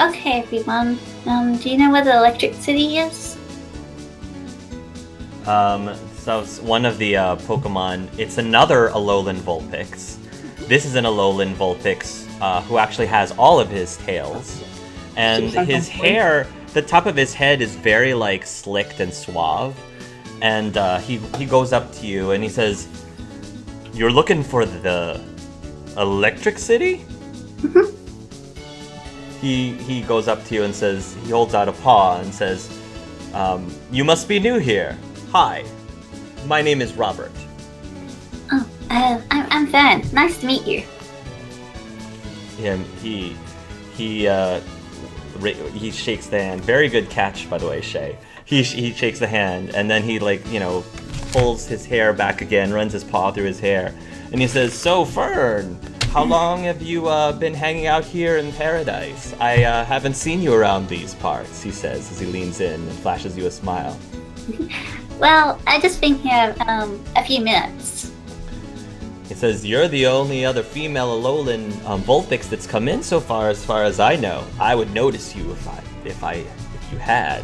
Okay, everyone. Do you know where the Electric City is? So one of the Pokemon, it's another Alolan Vulpix. This is an Alolan Vulpix who actually has all of his tails. And his hair, the top of his head is very, like, slicked and suave. And he goes up to you and he says, "You're looking for the Electric City?" Mm-hmm. He goes up to you and says, he holds out a paw and says, "You must be new here. Hi, my name is Robert." Oh, I'm Firn. Nice to meet you. He shakes the hand. Very good catch, by the way, Shay. He shakes the hand, and then he, like, pulls his hair back again, runs his paw through his hair, and he says, "So, Firn, how long have you been hanging out here in Paradise? I haven't seen you around these parts," he says as he leans in and flashes you a smile. Well, I just been here a few minutes. He says, "You're the only other female Alolan Vulpix that's come in so far as I know. I would notice you if you had.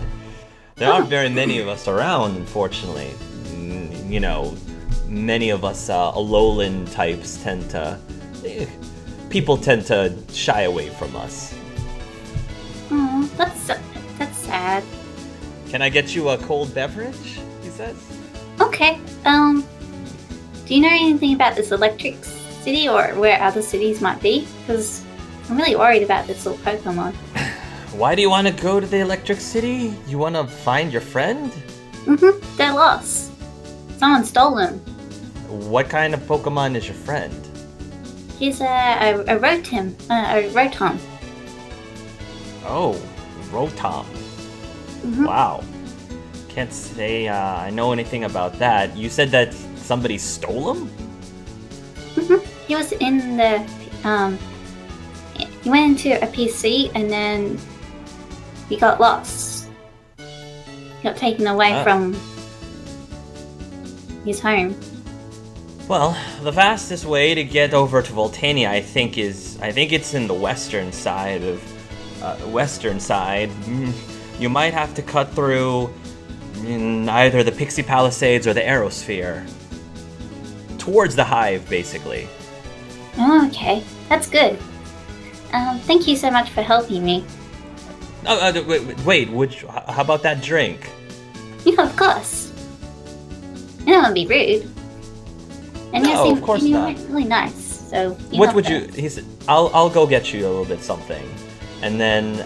There aren't very many of us around, unfortunately. Many of us Alolan types people tend to shy away from us." Oh, that's sad. "Can I get you a cold beverage?" he says. Okay. Do you know anything about this Electric City or where other cities might be? Because I'm really worried about this little Pokemon. "Why do you want to go to the Electric City? You want to find your friend?" Mm-hmm. They're lost. Someone stole them. "What kind of Pokemon is your friend?" He's a Rotom. Oh, Rotom. Mm-hmm. Wow. Can't say I know anything about that. You said that somebody stole him? Mm-hmm. He was in the he went into a PC and then he got lost. He got taken away from his home. Well, the fastest way to get over to Voltania, I think it's in the western side of You might have to cut through either the Pixie Palisades or the Aerosphere. Towards the Hive, basically. Oh, okay. That's good. Thank you so much for helping me. Wait, how about that drink? Yeah, of course. I don't want to be rude. And No, you of course seem not. really nice, so... What would you... He said, I'll go get you a little bit something. And then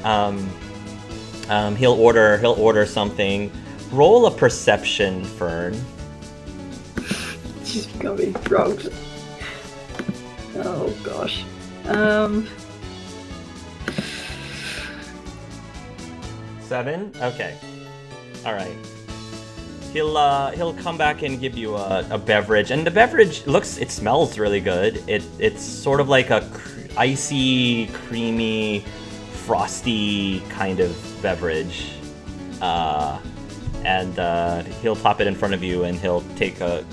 he'll order something. Roll a perception, Firn. She's becoming drunk. Oh gosh. 7? Okay. Alright. He'll come back and give you a beverage, and the beverage it smells really good. It's sort of like a icy, creamy, frosty kind of beverage. And he'll pop it in front of you, and he'll take the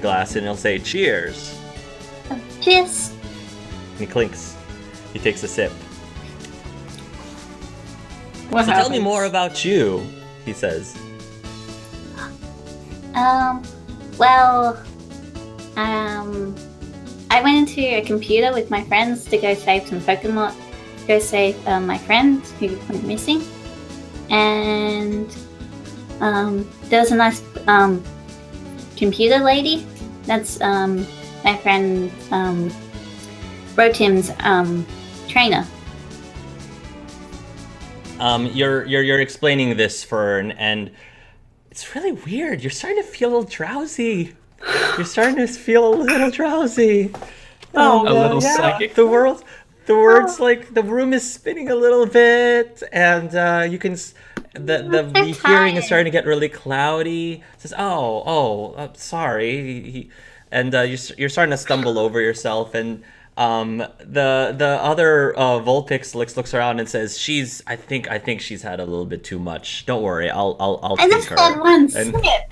glass and he'll say, "Cheers." Cheers. And he clinks. He takes a sip. What So happens? tell me more about you, he says. I went into a computer with my friends to go save some Pokemon, my friend who went missing, and there was a nice computer lady. That's my friend Rotim's trainer. You're explaining this, Fern, and it's really weird. You're starting to feel a little drowsy. Oh, A little psychic. The words like the room is spinning a little bit, and you can the hearing is starting to get really cloudy. It says, sorry, and you're starting to stumble over yourself, and the other Vulpix looks around and says, I think she's had a little bit too much. Don't worry, I'll I take just her. had one And- sip.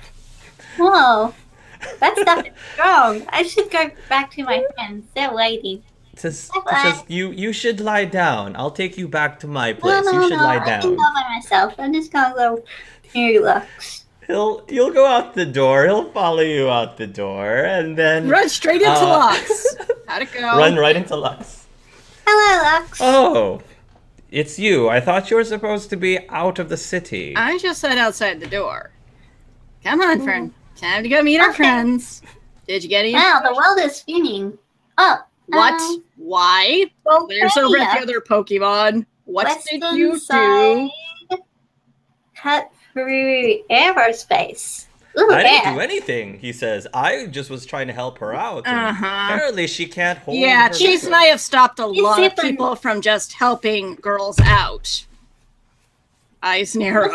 Whoa, that stuff is strong. I should go back to my friends. They're waiting. says, Bye-bye. you should lie down. I'll take you back to my No, place. no, You should no, lie I can down. go by myself. I'm just gonna go to Lux. You'll go out the door. He'll follow you out the door, and then Run straight into Lux. How'd it go? run right into Lux. Hello, Lux. Oh, it's you. I thought you were supposed to be out of the city. I just sat outside the door. Come on, Fern. Time to go meet our friends. Did you get any? Wow, the world is spinning. Oh, What? Why? There's over at the other Pokemon. What did you do? Cut through aerospace. Ooh, I didn't yeah. do anything, he says. I just was trying to help her out. and Uh-huh. Apparently she can't hold Yeah, her Chase and liquor. I have stopped a You lot of zipping. people from just helping girls out. Eyes narrow.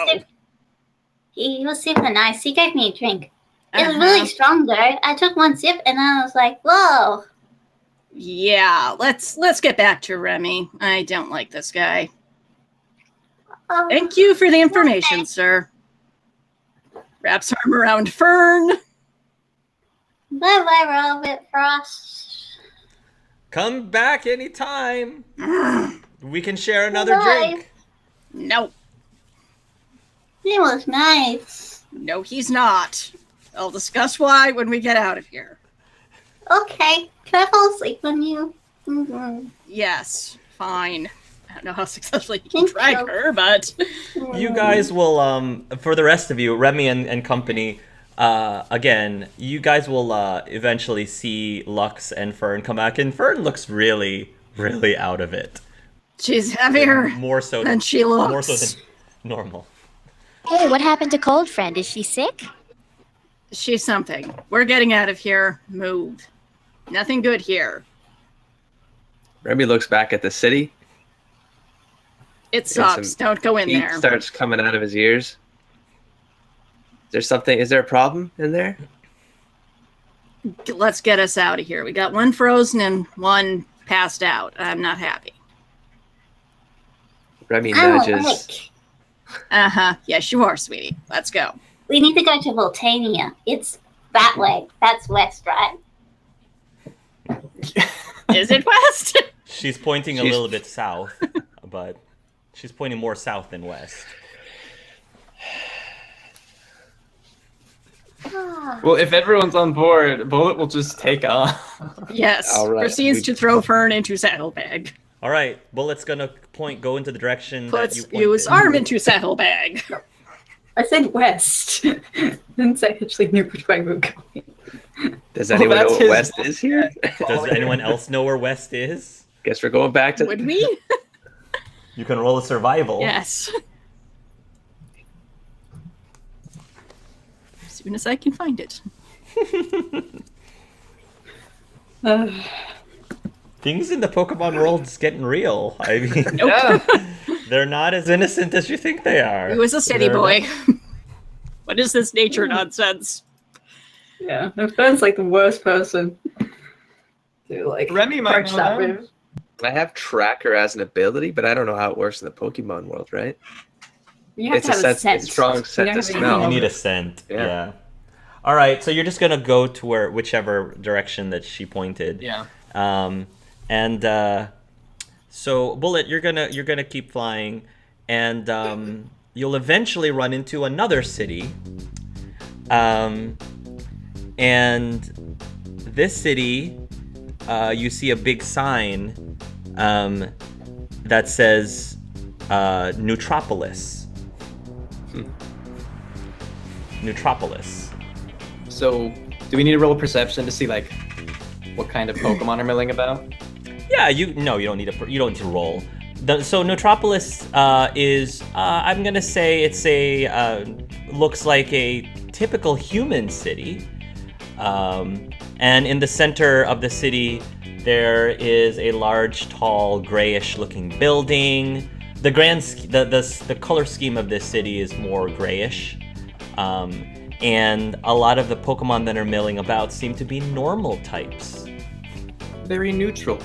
He was super nice. He gave me a drink. It was Uh-huh. really strong though. I took one sip and I was like, whoa. Yeah, let's get back to Remy. I don't like this guy. Oh, Thank you for the information, sir. Wraps arm around Fern. bye-bye, Robert Frost. Come back anytime. We can share another Bye. drink. No, He was nice. no, he's not. I'll discuss why when we get out of here. Okay. Can I fall asleep on you? Mm-hmm. Yes, fine. I don't know how successfully you can Thank drag you. her, but You guys will, for the rest of you, Remy and company, again, you guys will eventually see Lux and Fern come back, and Fern looks really, really out of it. she's heavier More so than she looks. More so than normal. Hey, what happened to Cold Friend? Is she sick? She's something. We're getting out of here. Move. Nothing good here. Remy looks back at the city. It sucks. some Don't go in Heat there. starts coming out of his ears. Is there a problem in there? Let's get us out of here. We got one frozen and one passed out. I'm not happy. Remy I'm nudges. awake. Uh-huh. Yes, you are, sweetie. Let's go. We need to go to Voltania. It's that way. That's west, right? Is it west? She's pointing a She's- little bit south, but she's pointing more south than west. Oh, Well, if everyone's on board, Bullet will just take off. Yes. All right. Proceeds to throw Fern into saddlebag. All right, Bullet's gonna go into the direction that you Puts pointed. his arm into saddlebag. I said west. Didn't say I actually knew which way we were going. Does anyone know that's what his- West is here? Does anyone else know where west is? Guess we're going back to. Would we? You can roll a survival. Yes. As soon as I can find it. Things in the Pokemon world's getting real. I mean, Yeah. they're not as innocent as you think they are. He was a city They're boy. What is this nature nonsense? Yeah, and Fern's like the worst person to like Remy might approach know that that. with. I have Tracker as an ability, but I don't know how it works in the Pokemon world, right? You have It's to a have a sense- scent. it's strong You scent don't to have any smell. You of need it. a scent. Yeah. Yeah. All right, so you're just gonna go to whichever direction that she pointed. Yeah. So Bullet, you're gonna keep flying, and you'll eventually run into another city. And this city, you see a big sign that says Neutropolis. Neutropolis. So, do we need to roll perception to see like what kind of Pokemon are milling about? Yeah, you don't need to roll. So Neutropolis is I'm gonna say it's a looks like a typical human city, and in the center of the city there is a large, tall, grayish-looking building. The color scheme of this city is more grayish, and a lot of the Pokemon that are milling about seem to be normal types. Very neutral.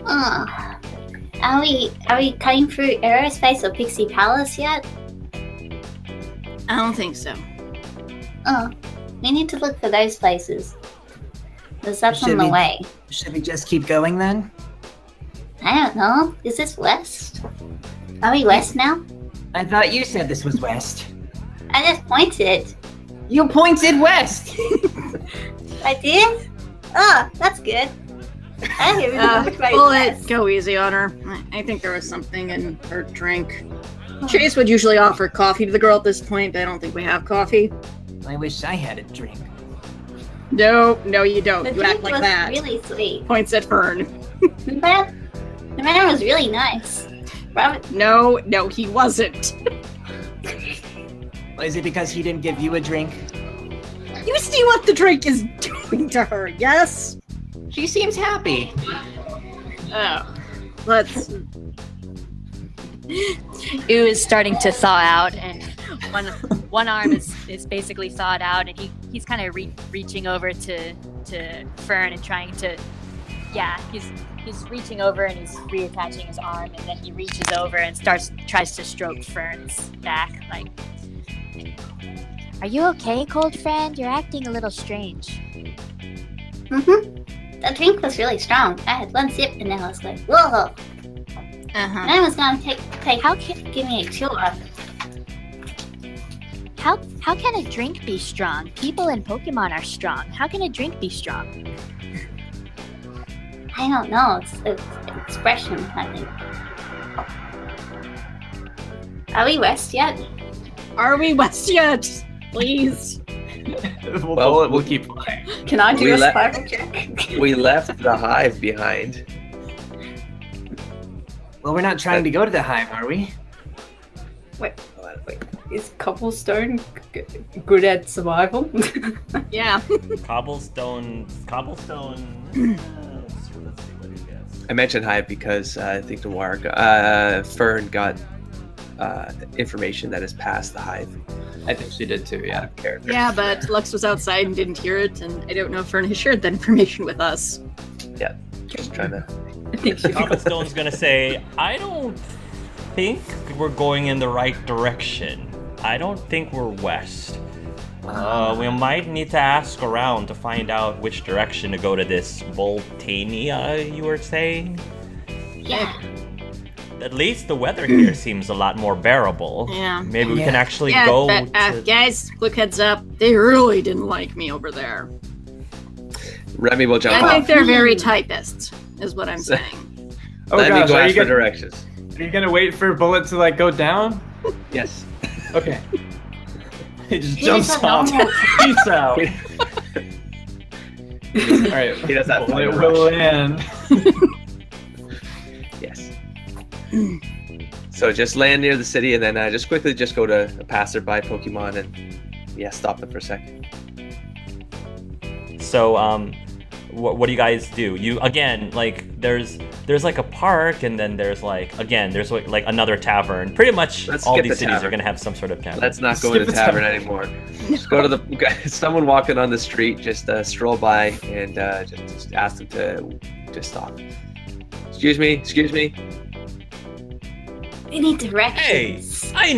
Oh. Are we cutting through aerospace or Pixie Palace yet? I don't think so. Oh, we need to look for those places. There's up Should on the we- way. Should we just keep going then? I don't know. Is this west? Are we west now? I thought you said this was west. I just pointed. You pointed west! I did? Oh, that's good. I don't even know which way is Bullet, west. go easy on her. I think there was something in her drink. Chase would usually offer coffee to the girl at this point, but I don't think we have coffee. I wish I had a drink. No, you don't. The You act drink like was that. really sweet. Points at Firn. The man was really nice. Robert, No, he wasn't. Is it because he didn't give you a drink? You see what the drink is doing to her, yes? She seems happy. Oh. Let's... Ooh is starting to thaw out, and one arm is basically thawed out, and he's kind of reaching over to Firn and trying to, he's reaching over and he's reattaching his arm, and then he reaches over and tries to stroke Fern's back, like, "Are you okay, cold friend? You're acting a little strange." the drink was really strong. I had one sip and then I was like, whoa. Uh-huh. And I was gonna take How can give me a tour. how can a drink be strong? People in Pokemon are strong. How can a drink be strong? I don't know. It's expression, I think. Are we west yet? Are we west yet? Please. Well, we'll keep flying. Can I do We a let- survival check? We left the hive behind. Well, we're not trying to go to the hive, are we? Wait. Is cobblestone good at survival? Yeah. Cobblestone. Let's see what he gets. I mentioned hive because I think Fern got information that is past the hive. I think she did too, yeah. Character. Yeah, but Lux was outside and didn't hear it, and I don't know if Fern has shared that information with us. Yeah, just trying to. I think she Cobblestone's gonna say, I don't think we're going in the right direction. I don't think we're west. We might need to ask around to find out which direction to go to this Voltania, you were saying? Yeah. At least the weather here seems a lot more bearable. Yeah. Maybe we Yeah. can actually Yeah, go but, to... guys, quick heads up. They really didn't like me over there. Remy will jump I think off. they're very typists, is what I'm saying. Oh Let me gosh, go are ask you, for gonna, directions. are you gonna wait for Bullet to like go down? Yes. Okay. He just He's jumps a off. normal- Peace out. Alright, He does that Bullet fire will rush. land. Yes. So just land near the city and then just quickly just go to a passerby Pokemon and stop them for a second. So, what do you guys do? You again, like there's like a park, and then there's like like another tavern. Pretty much Let's all skip these the cities are tavern. gonna have some sort of tavern. Let's not go Skip to the the tavern tavern. anymore. Just go to the someone walking on the street. Just stroll by and just ask them to just stop. Excuse me. Excuse me. We need Hey, directions. I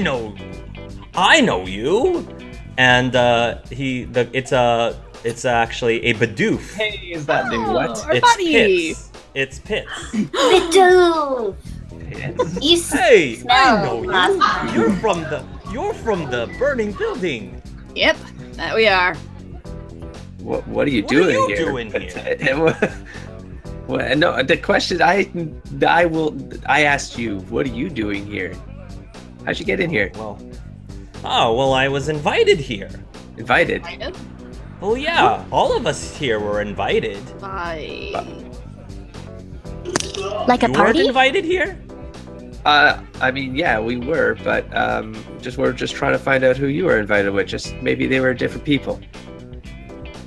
know you. And it's actually a Bidoof. Hey, is that dude? Oh, What? our It's buddy. Pits. It's Pits. Bidoof! You Hey, smell I know last time. you. You're from the burning building. Yep, that we are. What are you What are doing you here? doing here? Well, no, the question I asked you. What are you doing here? How'd you get in here? Well, I was invited here. Invited. Kind of. Oh yeah, all of us here were invited. By... Like a You weren't party? invited here? I mean, yeah, we were, but we're just trying to find out who you were invited with. Just maybe they were different people.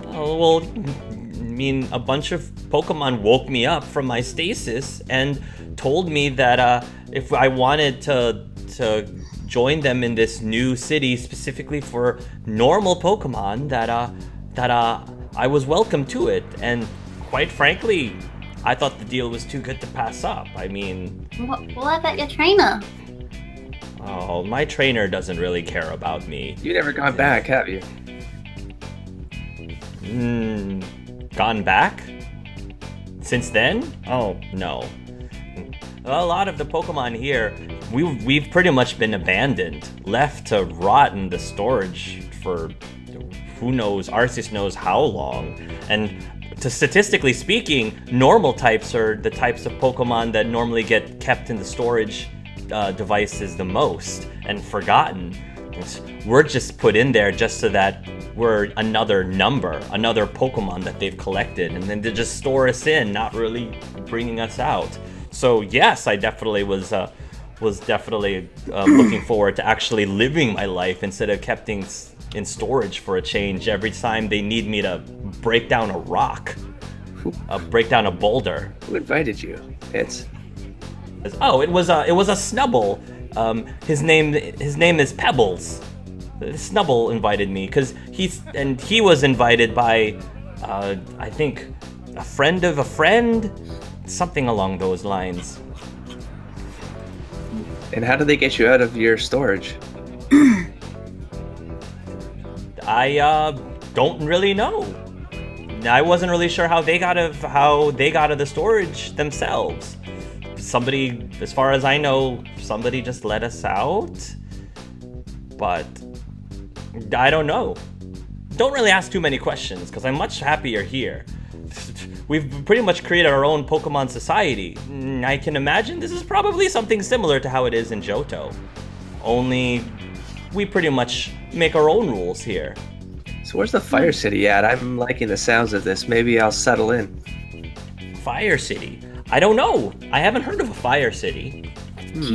Oh, well, I mean, a bunch of Pokemon woke me up from my stasis and told me that if I wanted to join them in this new city specifically for normal Pokemon, that I was welcome to it. And quite frankly, I thought the deal was too good to pass up. I mean, What about your trainer? oh, my trainer doesn't really care about me. You never gone back, have you? gone back? Since then? Oh, no. A lot of the Pokemon here, we've pretty much been abandoned, left to rot in the storage for who knows, Arceus knows how long. And statistically speaking, normal types are the types of Pokemon that normally get kept in the storage devices the most and forgotten. We're just put in there just so that we're another number, another Pokemon that they've collected, and then they just store us in, not really bringing us out. So yes, I definitely was looking forward to actually living my life instead of kept things in storage for a change every time they need me to break down a rock, break down a boulder. Who invited you? It was a Snubble. His name is Pebbles. Snubble invited me because he was invited by I think a friend of a friend, something along those lines. And how did they get you out of your storage? I don't really know. I wasn't really sure how they got of the storage themselves. Somebody, as far as I know, somebody just let us out. But I don't know. Don't really ask too many questions, because I'm much happier here. We've pretty much created our own Pokemon society. I can imagine this is probably something similar to how it is in Johto. Only we pretty much make our own rules here. So where's the Fire City at? I'm liking the sounds of this. Maybe I'll settle in. Fire City? I don't know. I haven't heard of a Fire City.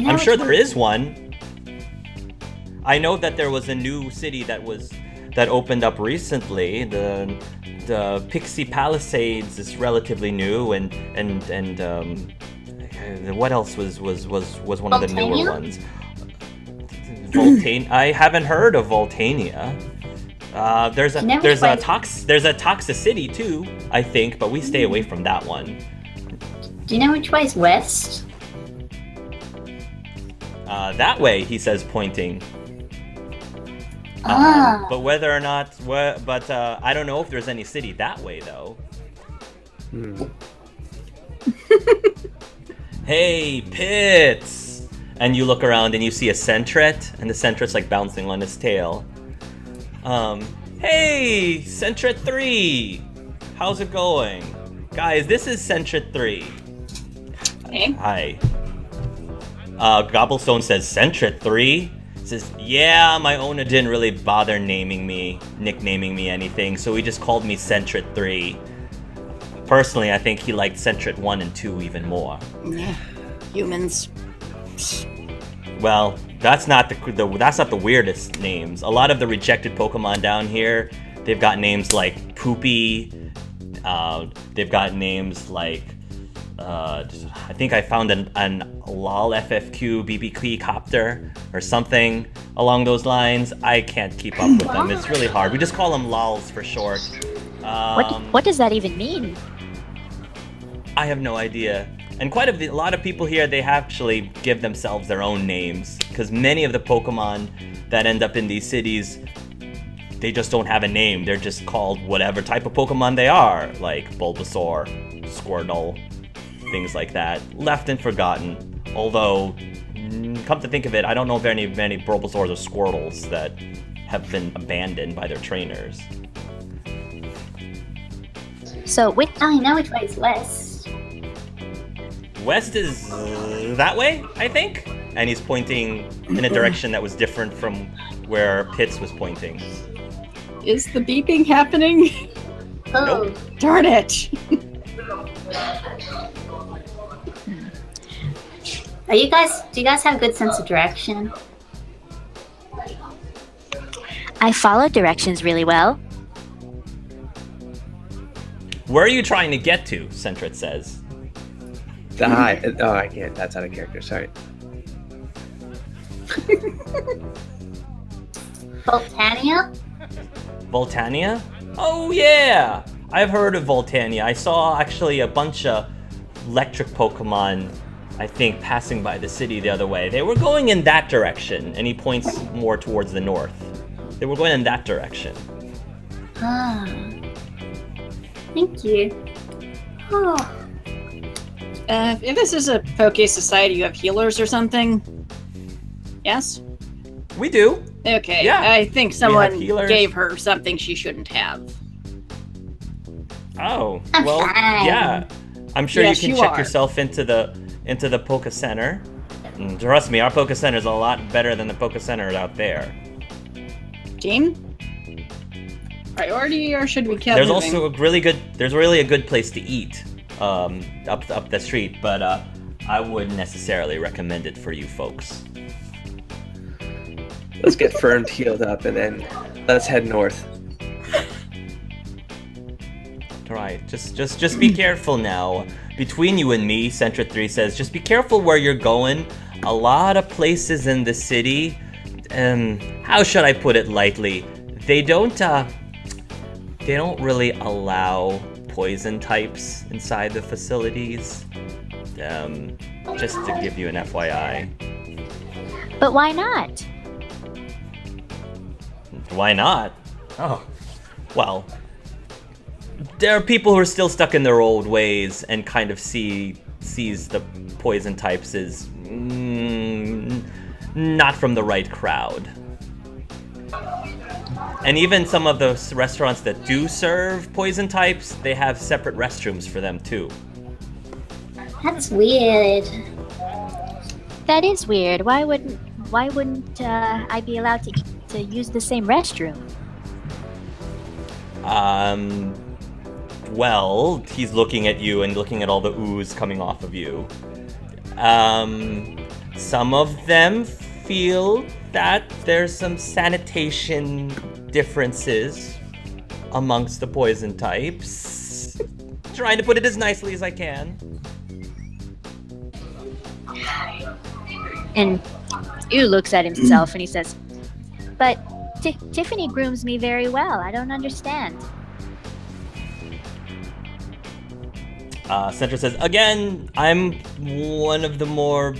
I'm sure there is one. I know that there was a new city that opened up recently. The Pixie Palisades is relatively new, and what else was one of the newer ones? I haven't heard of Voltania. There's a Toxicity too, I think, but we stay away from that one. Do you know which way is west? That way, he says, pointing. But whether or not, I don't know if there's any city that way though. Hey, Pits! And you look around and you see a Sentret, and the Sentret's like bouncing on his tail. Hey, Sentret 3! How's it going? Guys, this is Sentret 3. Hey. Hi. Gobblestone says, Sentret 3? Says, yeah, my owner didn't really bother nicknaming me anything, so he just called me Sentret 3. Personally, I think he liked Sentret 1 and 2 even more. Yeah, humans. Well, that's not the weirdest names. A lot of the rejected Pokemon down here, they've got names like Poopy. They've got names like I think I found an LOL FFQ BBQ copter or something along those lines. I can't keep up with them. It's really hard. We just call them LOLs for short. What does that even mean? I have no idea. And a lot of people here, they actually give themselves their own names, because many of the Pokemon that end up in these cities, they just don't have a name. They're just called whatever type of Pokemon they are, like Bulbasaur, Squirtle, things like that. Left and forgotten. Although, come to think of it, I don't know of any Bulbasaurs or Squirtles that have been abandoned by their trainers. So which I know which way is west. West is that way, I think? And he's pointing in a direction that was different from where Pitts was pointing. Is the beeping happening? Oh, Nope. Darn it! do you guys have a good sense of direction? I follow directions really well. Where are you trying to get to? Sentret says. The hive. Oh, I can't. That's out of character. Sorry. Voltania? Voltania? Oh yeah! I've heard of Voltania. I saw actually a bunch of electric Pokemon, I think, passing by the city the other way. They were going in that direction, and he points more towards the north. They were going in that direction. Ah. Thank you. Oh, If this is a Poke Society, you have healers or something? Yes? We do. Okay, Yeah. I think someone healers. gave her something she shouldn't have. Oh, I'm well, fine. yeah. I'm sure Yes, you can you check are. yourself into the Poke Center. And trust me, our Poke Center is a lot better than the Poke Center out there. Team? Priority, or should we keep There's moving? also there's really a good place to eat up the street, but I wouldn't necessarily recommend it for you folks. Let's get Firn healed up and then let's head north. Right, just be careful now. Between you and me, Centra 3 says, just be careful where you're going. A lot of places in the city, how should I put it lightly? They don't really allow poison types inside the facilities. Just to give you an FYI. But why not? Why not? Oh, well, there are people who are still stuck in their old ways and kind of sees the poison types as not from the right crowd. And even some of those restaurants that do serve poison types, they have separate restrooms for them too. that's weird. That is weird. Why wouldn't I be allowed to use the same restroom? Well, he's looking at you and looking at all the ooze coming off of you. Some of them feel that there's some sanitation differences amongst the poison types. Trying to put it as nicely as I can. And Yu looks at himself and he says, "But Tiffany grooms me very well. I don't understand." Centra says, again, I'm one of the more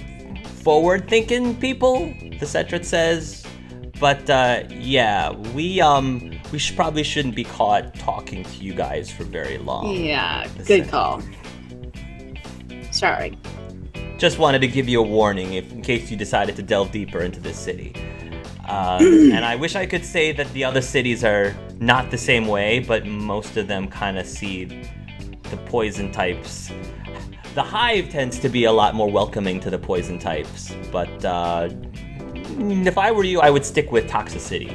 forward-thinking people, the Centra says. But, yeah, we probably shouldn't be caught talking to you guys for very long. Yeah, good call. Sorry. Just wanted to give you a warning in case you decided to delve deeper into this city. And I wish I could say that the other cities are not the same way, but most of them kind of see the poison types. The Hive tends to be a lot more welcoming to the poison types, but if I were you, I would stick with toxicity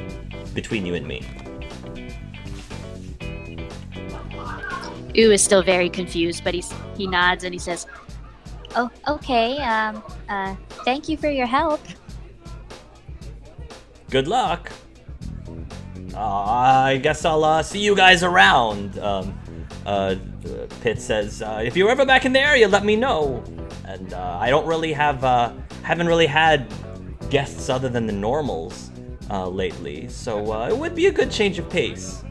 between you and me. Yu is still very confused, but he nods and he says, "Oh, okay. Thank you for your help." Good luck. I guess I'll see you guys around. Pitt says, if you're ever back in the area, let me know. And I don't really haven't really had guests other than the normals lately, so it would be a good change of pace.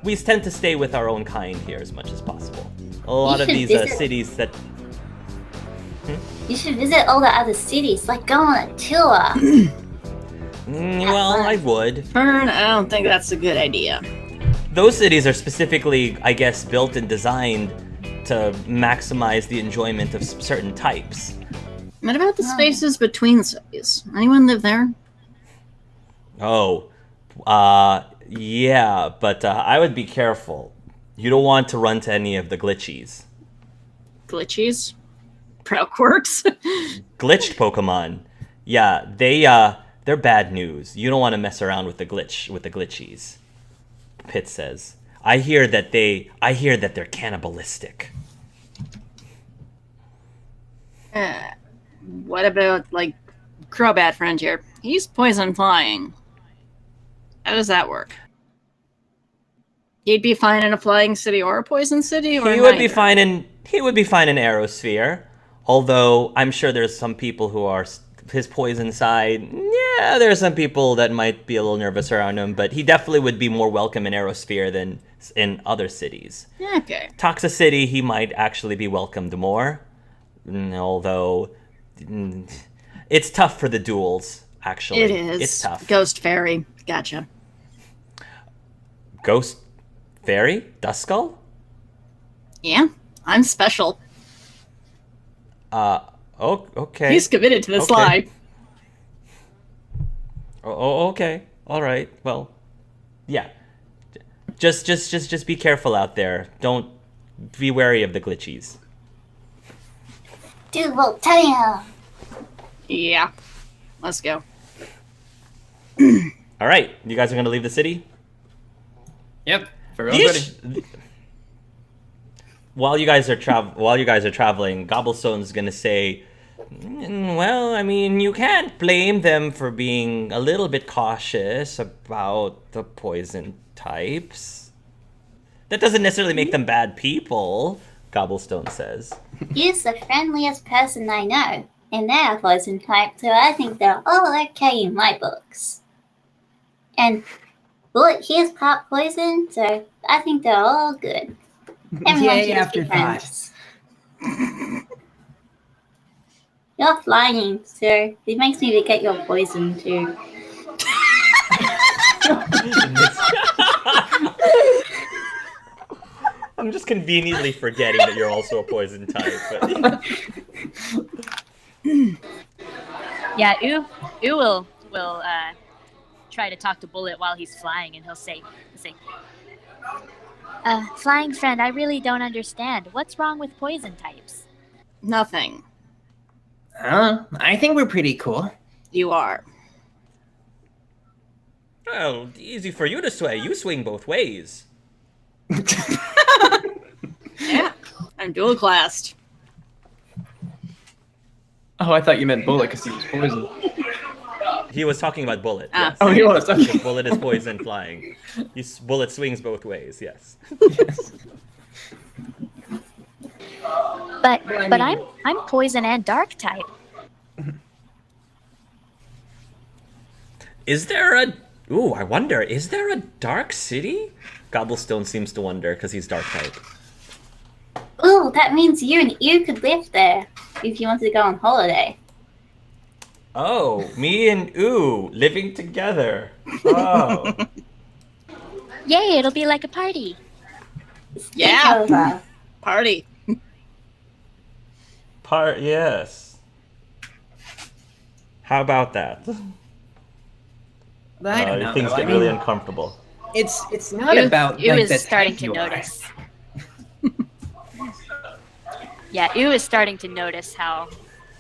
We tend to stay with our own kind here as much as possible. A lot of should these visit. cities that... You should visit all the other cities, like go on a tour. Well, I would. Firn, I don't think that's a good idea. Those cities are specifically, I guess, built and designed to maximize the enjoyment of certain types. What about the spaces between cities? Anyone live there? Oh, yeah, but I would be careful. You don't want to run to any of the glitchies. Glitchies? Pro quirks? Glitched Pokemon. Yeah, they're bad news. You don't want to mess around with the glitchies. Pitt says. I hear that they're cannibalistic. What about, like, Crobat friend here? He's poison flying. How does that work? He'd be fine in a flying city or a poison city, or He would be fine in Aerosphere. Although I'm sure there's some people who are his poison side. Yeah, there are some people that might be a little nervous around him, but he definitely would be more welcome in Aerosphere than in other cities. Okay. Toxicity, he might actually be welcomed more. Although it's tough for the duels, actually. It is. It's tough. Ghost Fairy. Gotcha. Ghost Fairy? Duskull? Yeah, I'm special. Okay. He's committed to this Okay. lie. Okay. All right. Well, yeah. Just be careful out there. Don't be wary of the glitchies. Dude, well, tell you. Yeah. Let's go. All right. You guys are gonna leave the city. Yep. Everyone's ready. While you guys are traveling, Gobblestone's gonna say, well, I mean, you can't blame them for being a little bit cautious about the poison types. That doesn't necessarily make them bad people, Gobblestone says. He's the friendliest person I know, and they're a poison type, so I think they're all okay in my books. And Bullet, he's part poison, so I think they're all good. Everyone Yay, should just be afterthought. friends. You're flying, so it makes me forget you're poison too. I'm just conveniently forgetting that you're also a poison type. But... Yeah, Ooh will try to talk to Bullet while he's flying, and he'll say, flying friend, I really don't understand. What's wrong with poison types? Nothing. I think we're pretty cool. You are. Well, easy for you to sway. You swing both ways. Yeah. I'm dual classed. Oh, I thought you meant Bullet because he was poisoned. He was talking about Bullet. Ah. Yes. Oh, he was. Okay. Because Bullet is poison flying. Bullet swings both ways. Yes. Yes. But I'm poison and dark type. Is there a... Ooh, I wonder. Is there a dark city? Gobblestone seems to wonder because he's dark type. Ooh, that means you and you could live there if you wanted to go on holiday. Oh, me and Ooh living together. Oh. Yay, it'll be like a party. Yeah. Sleepover. Party. Yes. How about that? I don't know. Things though. get I really mean, uncomfortable. it's not about Ooh like, is the starting type to you are. notice. Yeah, Ooh is starting to notice how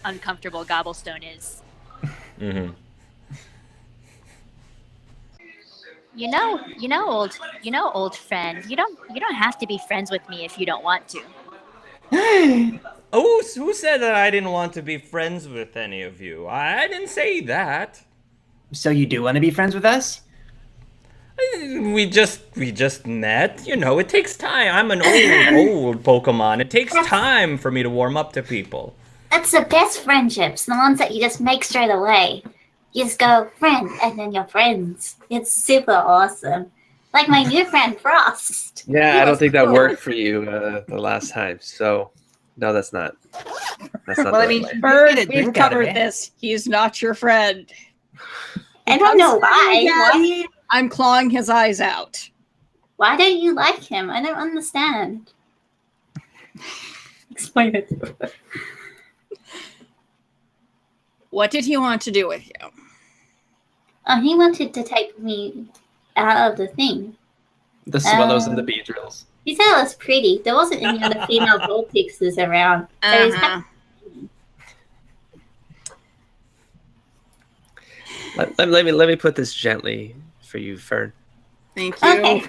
uncomfortable Gobblestone is. Mm-hmm. You know, old friend. You don't have to be friends with me if you don't want to. Oh, who said that I didn't want to be friends with any of you? I didn't say that. So you do want to be friends with us? We just met. You know, it takes time. I'm an old Pokemon. It takes time for me to warm up to people. That's the best friendships, the ones that you just make straight away. You just go, friend, and then you're friends. It's super awesome. Like my new friend, Frost. Yeah, He I don't was think that cool. worked for you the last time. So, no, that's not. That's not. Well, I the mean, right way. Bird, Get a we've drink out of covered it. this. He's not your friend. I don't know why. Daddy. I'm clawing his eyes out. Why don't you like him? I don't understand. Explain it to us. What did he want to do with you? Oh, he wanted to take me out of the thing. The swallows and the Beedrills. He said I was pretty. There wasn't any other female Vulpixes around. So he's Uh-huh. Let me put this gently for you, Fern. Thank you. Okay.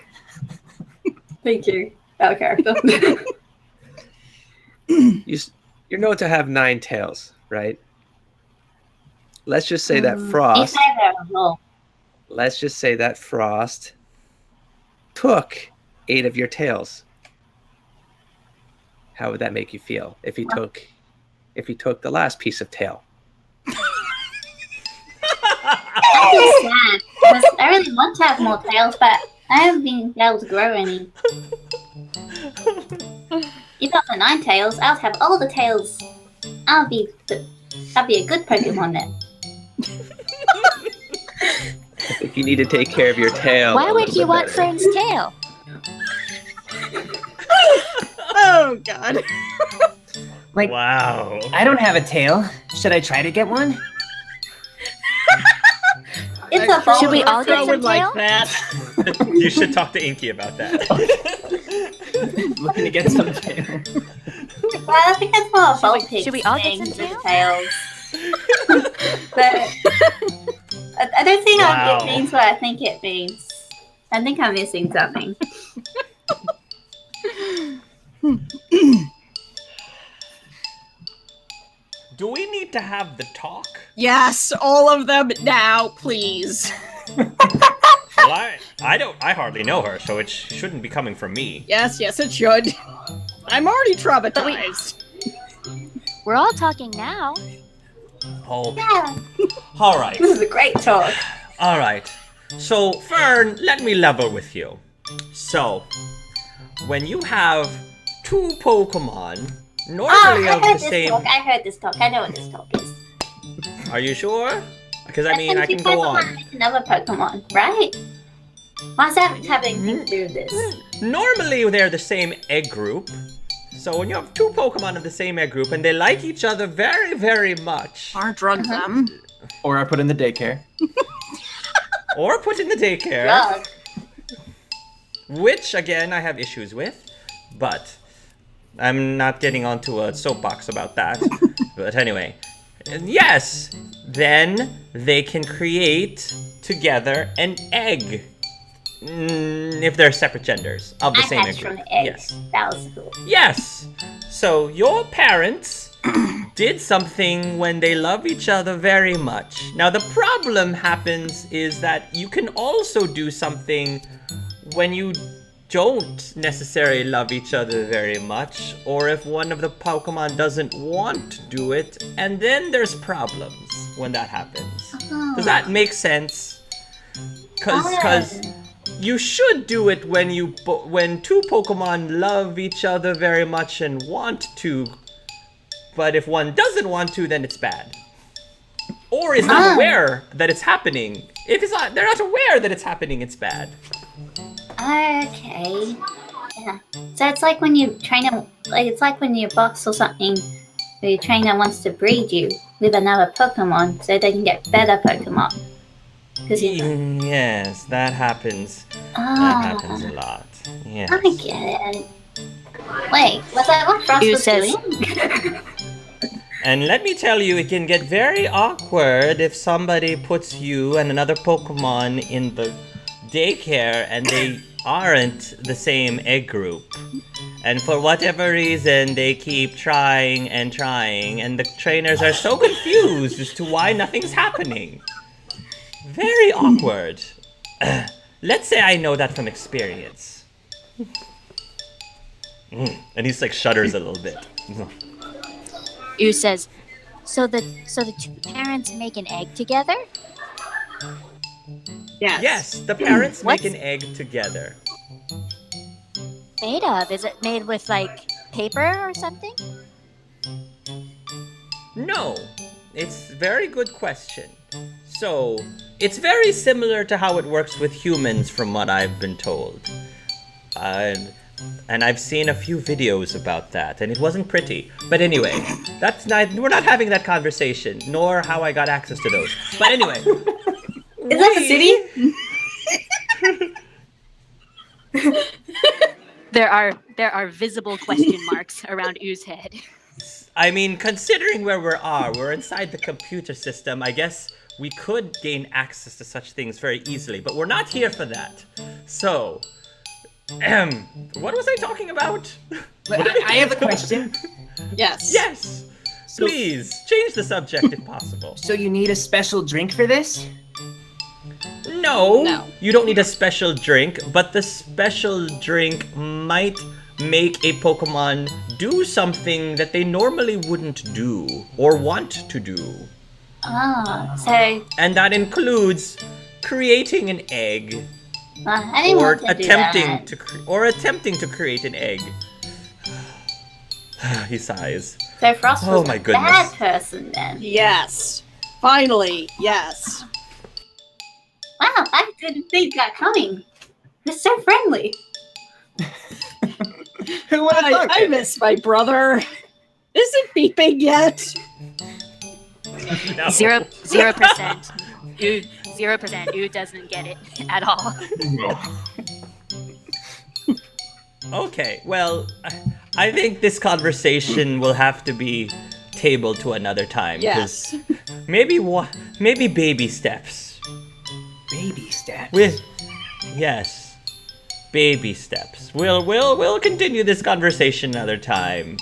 Thank you. Out of character. You're known to have 9 tails, right? Let's just say that Frost. Let's just say that Frost took 8 of your tails. How would that make you feel if he took the last piece of tail? I feel sad because I really want to have more tails, but I haven't been able to grow any. You got the 9 tails. I'll have all the tails. I'll be a good Pokemon then. I think you need to take care of your tail. Why a would little he bit want better. Fern's tail? Oh god. Like, Wow. I don't have a tail. Should I try to get one? It's a Should we vulture. all get Crow some would like tail? that. You should talk to Inky about that. Looking to get some tail. Well, I think it's more a Vulpix should we all get thing some than tails? But I don't think Wow. it means what I think it means. I think I'm missing something. Do we need to have the talk? Yes, all of them now, please. Well, I hardly know her, so it shouldn't be coming from me. Yes, it should. I'm already traumatized. We're all talking now. Oh, Yeah, all right. this is a great talk. All right. So, Fern, let me level with you. So, when you have two Pokemon, normally I of heard the this same. talk. I heard this talk. I know what this talk is. Are you sure? Because I mean, I two can go Pokemon on. make another Pokemon, right? Why's that having anything to do with this? Normally, they're the same egg group. So when you have two Pokemon of the same egg group and they like each other very, very much, Or drug them. Or I put in the daycare. or put in the daycare, Drug. which again I have issues with, but I'm not getting onto a soapbox about that. But anyway, yes, then they can create together an egg. If they're separate genders of the I same egg hatched group. from the egg. Yes. That was cool. Yes. So your parents did something when they love each other very much. Now the problem happens is that you can also do something when you don't necessarily love each other very much, or if one of the Pokemon doesn't want to do it, and then there's problems when that happens. Does that make sense? Because you should do it when when two Pokemon love each other very much and want to, but if one doesn't want to, then it's bad. Or is not aware that it's happening. If they're not aware that it's happening, it's bad. Okay. Yeah. So it's like when you train a, it's like when your boss or something, or your trainer wants to breed you with another Pokemon so they can get better Pokemon. Because Yes, that happens. That Ah, happens a lot. Yes. I get it. Wait, was that what Frost Who was says- doing? And let me tell you, it can get very awkward if somebody puts you and another Pokemon in the daycare and they aren't the same egg group. And for whatever reason, they keep trying and trying, and the trainers are so confused as to why nothing's happening. Very awkward. Let's say I know that from experience. And he's like shudders a little bit. Yu says, so the two parents make an egg together? Yes. Yes, the parents make What's- an egg together. Made of? Is it made with like paper or something? No, it's a very good question. So, it's very similar to how it works with humans from what I've been told. And I've seen a few videos about that, and it wasn't pretty. But anyway, we're not having that conversation, nor how I got access to those. But anyway. Is that the city? There are visible question marks around Yu's head. I mean, considering where we're inside the computer system, I guess we could gain access to such things very easily, but we're not here for that. So, what was I talking about? But I have a question. Yes. Yes! So- Please, change the subject if possible. So you need a special drink for this? No. You don't need a special drink, but the special drink might make a Pokemon do something that they normally wouldn't do or want to do. So And that includes creating an egg I didn't or want to do that. attempting to create an egg. He sighs. So Frost Oh was my a goodness. bad person then. Yes. Finally, yes. Wow, I didn't think that coming. You're so friendly. Who would have thunk I it? miss my brother. Is it beeping yet? No. 0%. Ooh, 0%. Ooh doesn't get it at all. Okay, well, I think this conversation will have to be tabled to another time. 'Cause Yes. maybe baby steps. Baby steps. Yes, baby steps. We'll continue this conversation another time.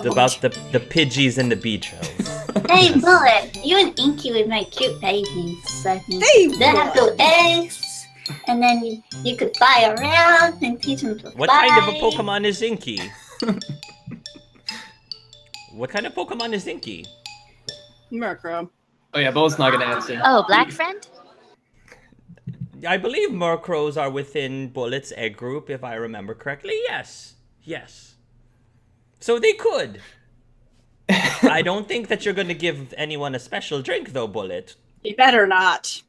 About the Pidgeys and the Beedrills. Hey, Bullet, you and Inky would make cute babies. So Hey, they have little eggs, and then you could fly around and teach them to fly. What kind of a Pokemon is Inky? What kind of Pokemon is Inky? Murkrow. Oh yeah, Bo's not gonna answer. Oh, Black Friend? I believe Murkrows are within Bullet's egg group, if I remember correctly. Yes. So they could. I don't think that you're going to give anyone a special drink, though, Bullet. You better not.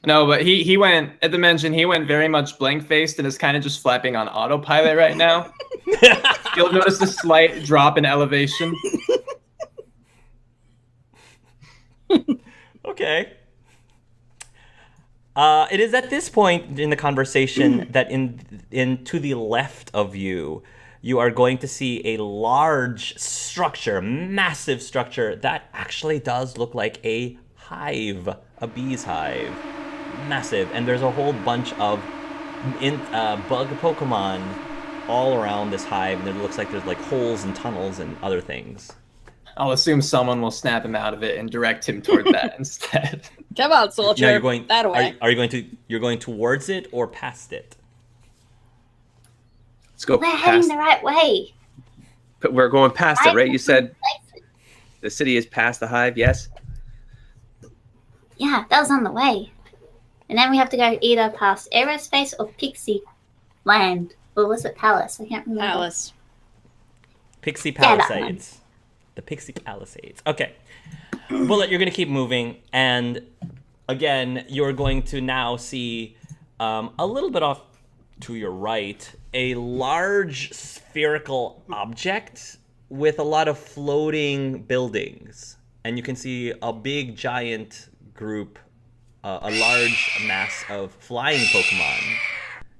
No, but he went at the mention. He went very much blank faced and is kind of just flapping on autopilot right now. You'll notice a slight drop in elevation. Okay. It is at this point in the conversation that in to the left of you, you are going to see a large structure, massive structure that actually does look like a hive, a bee's hive. Massive. And there's a whole bunch of bug Pokemon all around this hive, and it looks like there's like holes and tunnels and other things. I'll assume someone will snap him out of it and direct him toward that instead. Come on, soldier. Now you're going that way. Are you're going towards it or past it? Let's go We're heading past. the right way. But we're going past it, right? You said the city is past the hive. Yes. Yeah, that was on the way. And then we have to go either past aerospace or Pixie Land. Or was it Palace? I can't remember. Alice. Pixie Yeah, that Palisades. The Pixie Palisades. Okay. Bullet, you're going to keep moving. And again, you're going to now see a little bit off to your right, a large spherical object with a lot of floating buildings. And you can see a big giant group, a large mass of flying Pokemon,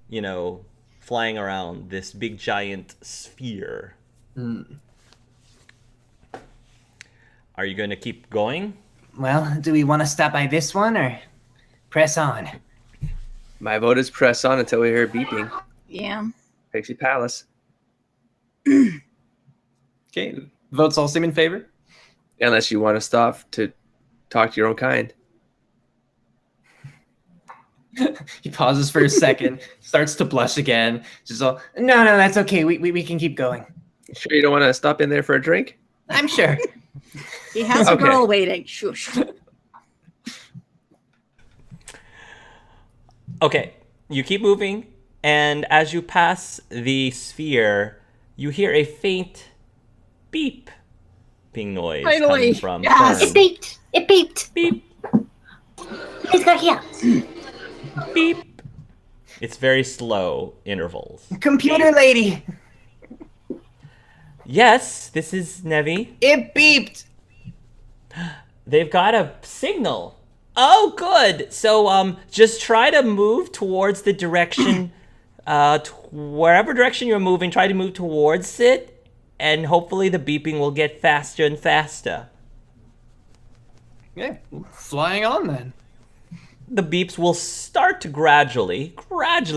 you know, flying around this big giant sphere. Are you going to keep going? Well, do we want to stop by this one or press on? My vote is press on until we hear beeping. Yeah. Pixie Palace. Okay, votes all seem in favor. Unless you want to stop to talk to your own kind. He pauses for a second, starts to blush again. Just all, No, that's okay. We can keep going. Sure you don't want to stop in there for a drink? I'm sure. He has a Okay. girl waiting. Shush. Okay, you keep moving, and as you pass the sphere, you hear a faint beeping noise Finally, coming from yes. Firn. It beeped. It beeped. Beep, Let's go here. beep. It's very slow intervals. Computer lady, Yes, this is Nevi. it beeped. They've got a signal. Oh, good. So, just try to move towards the direction, wherever direction you're moving. Try to move towards it, and hopefully the beeping will get faster and faster. yeah, flying on then. The beeps will start to gradually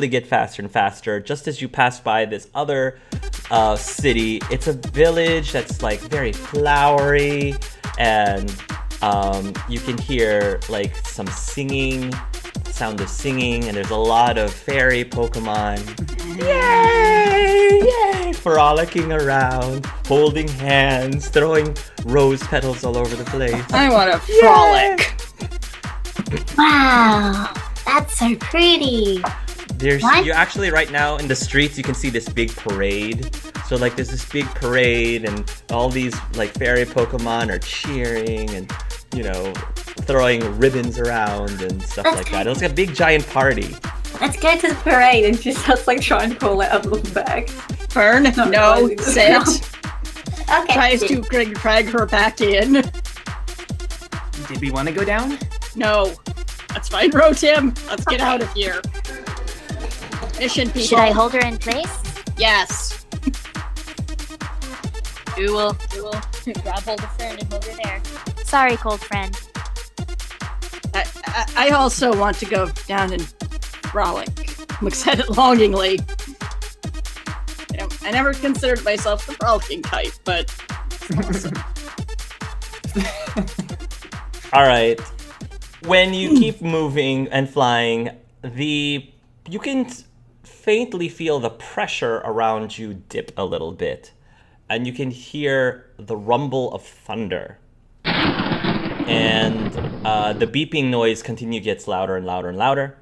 get faster and faster just as you pass by this other city. It's a village that's like very flowery, and you can hear like some singing, sound of singing, and there's a lot of fairy Pokemon. Yay! Frolicking around, holding hands, throwing rose petals all over the place. I want to frolic. Wow, that's so pretty. There's What? you actually right now in the streets you can see this big parade. So like there's this big parade and all these like fairy Pokemon are cheering and you know throwing ribbons around and stuff like that. It's like a big giant party. Let's go to the parade and she starts like trying to call out of the bag. Firn, no, sit. Okay. Tries to drag her back in. Did we want to go down? No. That's fine, Rotim. Let's get out of here. Mission people. Should I hold her in place? Yes. We will grab hold of Fern and hold her there. Sorry, cold friend. I also want to go down and frolic. Looks at it longingly. I never considered myself the frolicking type, but it's awesome. All right. When you keep moving and flying, you can faintly feel the pressure around you dip a little bit, and you can hear the rumble of thunder. And the beeping noise gets louder and louder and louder.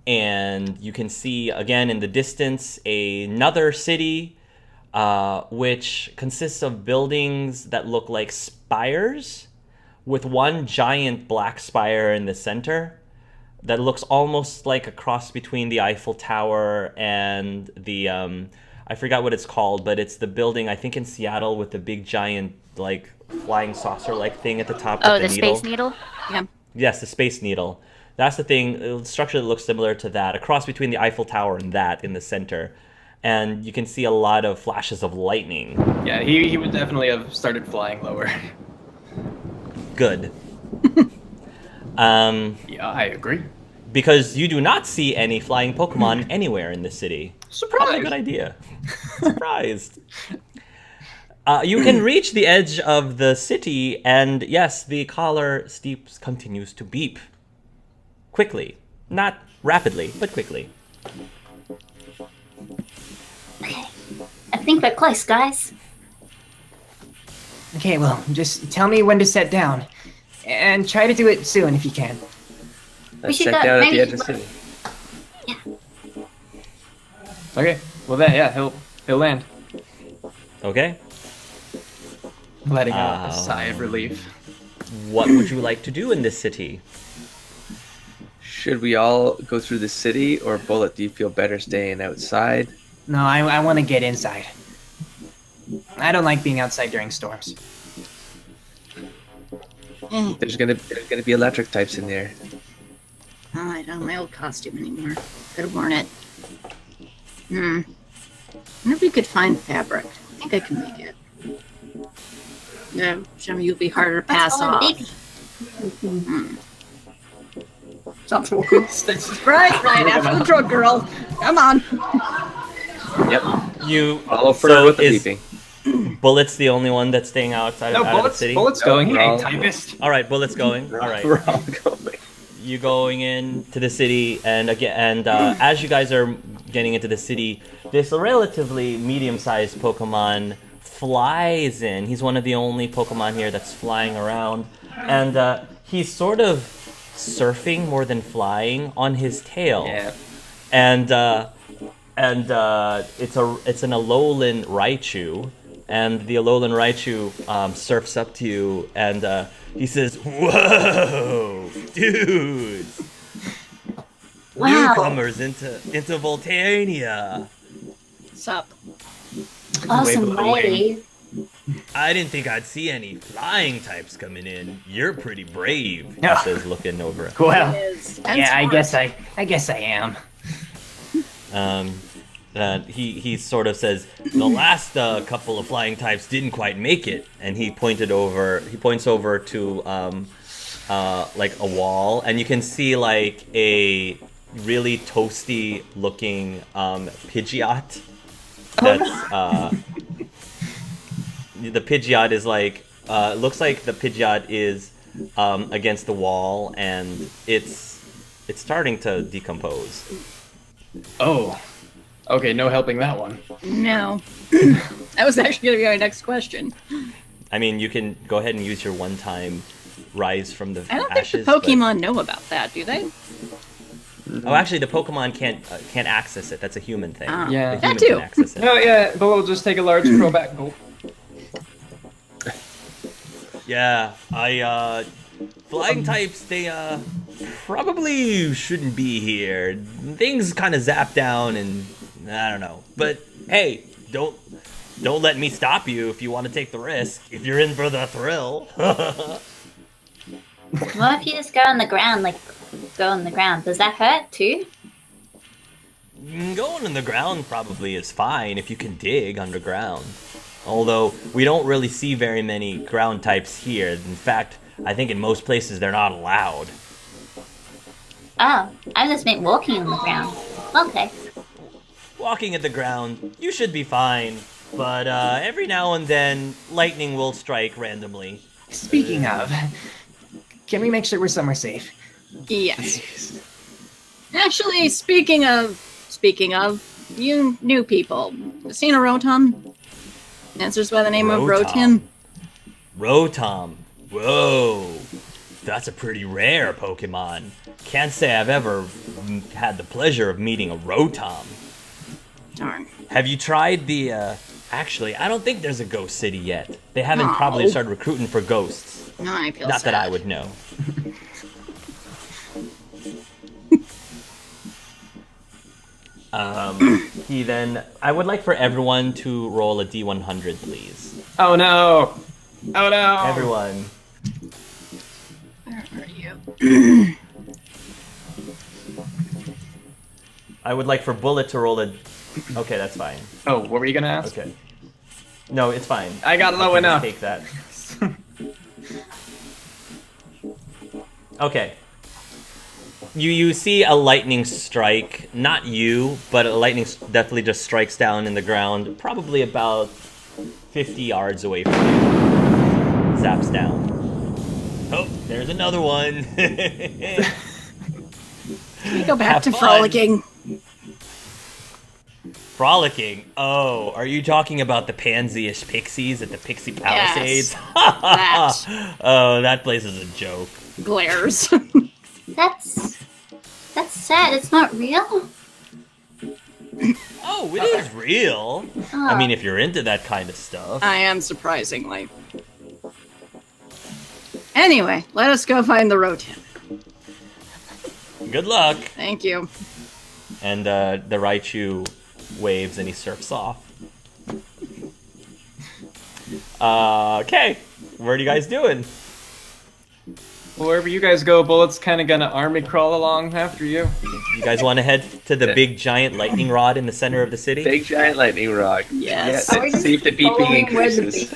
And you can see again in the distance another city, which consists of buildings that look like spires, with one giant black spire in the center that looks almost like a cross between the Eiffel Tower and the I forgot what it's called, but it's the building I think in Seattle with the big giant like flying saucer like thing at the top. Oh, with the needle. Space Needle? Yeah. Yes, the Space Needle. That's the thing, the structure that looks similar to that, a cross between the Eiffel Tower and that in the center. And you can see a lot of flashes of lightning. Yeah, he would definitely have started flying lower. Good. Yeah, I agree. Because you do not see any flying Pokemon anywhere in the city. Surprise! Probably a good idea. Surprised. You can reach the edge of the city, and yes, the collar steeps continues to beep. Quickly. Not rapidly, but quickly. Okay. I think we're close, guys. Okay, well, just tell me when to set down. And try to do it soon if you can. Let's should set go- down at maybe the edge of the we city. Okay, well then, yeah, he'll land. Okay. Letting out a sigh of relief. What would you like to do in this city? Should we all go through the city, or Bullet, do you feel better staying outside? No, I want to get inside. I don't like being outside during storms. There's gonna be electric types in there. Oh, I don't have my old costume anymore. Could have worn it. I wonder if we could find fabric. I think I can make it. No, some of you'll be harder to pass Let's call off. it a baby. Right, after the drug girl. Come on. Yep. You Follow Firn with the is beeping. Bullet's the only one that's staying outside No, out of the Bullet's, city? Bullet's going. He No, ain't no. typist. All right, Bullet's going. All right. We're all going. You going into the city, and again, as you guys are getting into the city, this relatively medium-sized Pokemon flies in. He's one of the only Pokemon here that's flying around, and he's sort of surfing more than flying on his tail. Yeah. And it's an Alolan Raichu, and the Alolan Raichu surfs up to you, and he says, "Whoa, dudes! Wow. Newcomers into Voltairia. Sup? Awesome lady. I didn't think I'd see any flying types coming in. You're pretty brave," he Yeah. says, looking over. Well, Is yeah, I guess I am. He sort of says, "The last couple of flying types didn't quite make it," and he points over to like a wall, and you can see like a really toasty looking Pidgeot. That's the Pidgeot is like looks like the Pidgeot is against the wall, and it's starting to decompose. Oh. Okay, no helping that one. No. That was actually going to be our next question. I mean, you can go ahead and use your one-time rise from the I don't ashes. think the Pokemon know about that, do they? Oh, actually, the Pokemon can't access it. That's a human thing. Ah, The that human too. can access it. No, yeah, but we'll just take a large throwback gulp. Yeah, flying types, they probably shouldn't be here. Things kind of zap down, and I don't know. But Hey, don't let me stop you if you want to take the risk. If you're in for the thrill. What if you just go on the ground, Does that hurt too? Going in the ground probably is fine if you can dig underground. Although, we don't really see very many ground types here. In fact, I think in most places they're not allowed. Oh, I just meant walking on the ground. Okay. Walking at the ground, you should be fine. But every now and then, lightning will strike randomly. Speaking of, can we make sure we're somewhere safe? Yes. Actually, speaking of, you new people, seen a Rotom? Answers by the name of Rotom. Rotom. Whoa. That's a pretty rare Pokemon. Can't say I've ever had the pleasure of meeting a Rotom. Darn. Have you tried the, Actually, I don't think there's a ghost city yet. They haven't probably started recruiting for ghosts. No, I feel Not sad. that I would know. I would like for everyone to roll a D100, please. Oh no! Oh no! Everyone. Where are you? I would like for Bullet to roll a... Okay, that's fine. Oh, what were you gonna ask? Okay. No, it's fine. I got low can enough. Take that. Okay. You see a lightning strike. Not you, but a lightning definitely just strikes down in the ground, probably about 50 yards away from you. Zaps down. Oh, there's another one. Can we go back Have to fun. frolicking? Frolicking. Oh, are you talking about the pansy-ish pixies at the Pixie Palisades? Yes, Oh, that place is a joke. Glares. That's sad. It's not real. Oh, it is real. I mean, if you're into that kind of stuff. I am, surprisingly. Anyway, let us go find the Rotom. Good luck. Thank you. And the Raichu waves and he surfs off. Okay, what are you guys doing? Wherever you guys go, Bullet's kind of gonna army crawl along after you. You guys want to head to the big giant lightning rod in the center of the city? Big giant lightning rod. Yes. See if the beeping increases.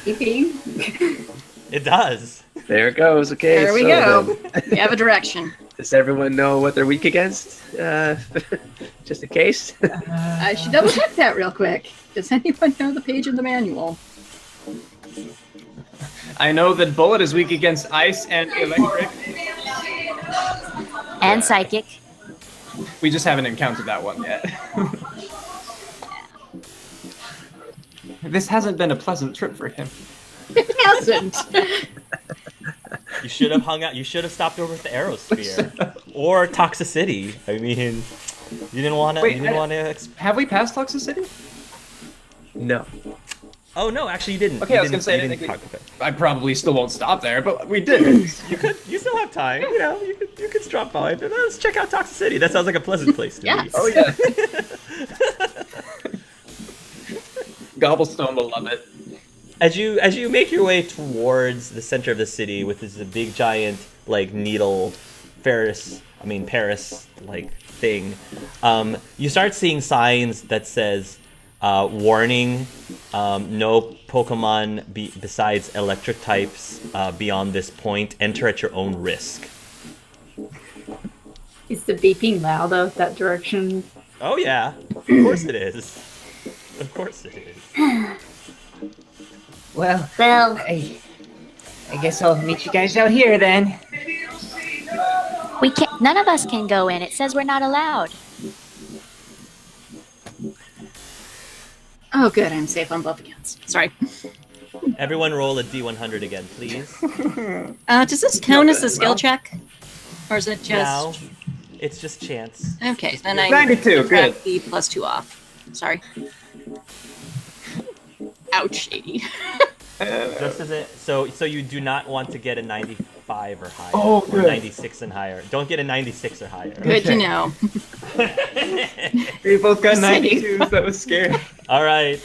It does. There it goes. Okay. There we so go. then, We have a direction. does everyone know what they're weak against? Just in case. I should double check that real quick. Does anyone know the page in the manual? I know that Bullet is weak against ice and electric. And psychic. We just haven't encountered that one yet. This hasn't been a pleasant trip for him. It hasn't. You should have hung out. You should have stopped over at the Aerosphere or Toxicity. I mean, you didn't want to. Wait, You didn't want to. Have we passed Toxicity? No. Oh no, actually you didn't. Okay, You I was gonna say, I didn't didn't think talk- I probably still won't stop there, but we did. You could. You still have time. You know, you could drop by. But let's check out Toxicity. That sounds like a pleasant place to Yes. be. Oh yeah. Gobblestone will love it. As you make your way towards the center of the city with this big giant like needle Paris like thing, you start seeing signs that says warning, no Pokemon besides electric types beyond this point. Enter at your own risk. Is the beeping louder that direction? Oh yeah, of course it is. Of course it is. Well, Well, I guess I'll meet you guys out here then. We can't. None of us can go in. It says we're not allowed. Oh, good. I'm safe on both accounts. Sorry. Everyone roll a D100 again, please. Does this count as a skill check? Or is it just... Now, it's just chance. Okay, then I 92, subtract good. the +2 off. Sorry. Ouch, 80. Just as it, so you do not want to get a 95 or higher, Oh, or good. 96 and higher. Don't get a 96 or higher. Good to know. We both got 92s. That was scary. All right.